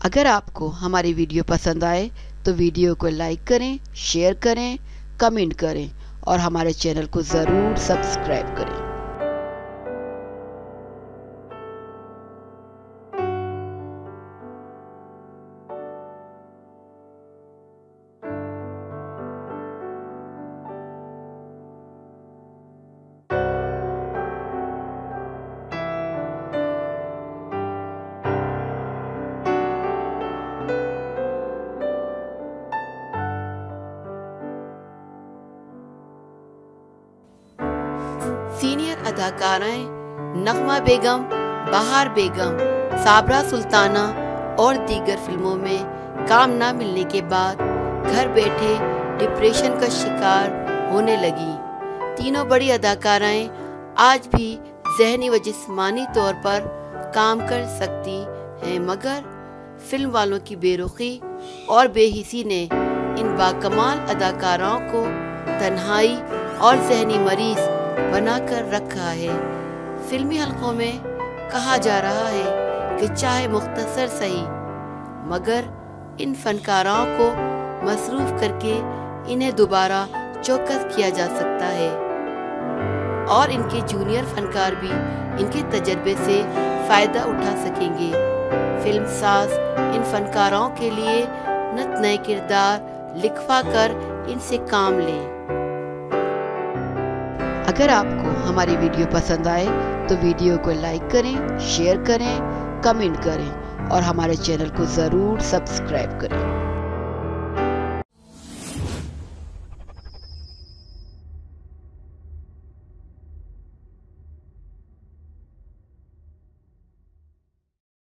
अगर आपको हमारी वीडियो पसंद आए तो वीडियो को लाइक करें, शेयर करें, कमेंट करें और हमारे चैनल को ज़रूर सब्सक्राइब करें। सीनियर अदाकाराएं नगमा बेगम, बहार बेगम, साबरा सुल्ताना और दीगर फिल्मों में काम न मिलने के बाद घर बैठे डिप्रेशन का शिकार होने लगी। तीनों बड़ी अदाकाराएं आज भी ज़हनी व जिस्मानी तौर पर काम कर सकती हैं, मगर फिल्म वालों की बेरुखी और बेहिसी ने इन बाकमाल अदाकाराओं को तन्हाई और ज़हनी मरीज बनाकर रखा है। फिल्मी हलकों में कहा जा रहा है कि चाहे मुख्तसर सही, मगर इन फनकारों को मसरूफ करके इन्हें दोबारा चौकस किया जा सकता है और इनके जूनियर फनकार भी इनके तजर्बे से फ़ायदा उठा सकेंगे। फिल्म साज इन फनकारों के लिए नत नए किरदार लिखवा कर इनसे काम लें। अगर आपको हमारी वीडियो पसंद आए तो वीडियो को लाइक करें, शेयर करें, कमेंट करें और हमारे चैनल को ज़रूर सब्सक्राइब करें।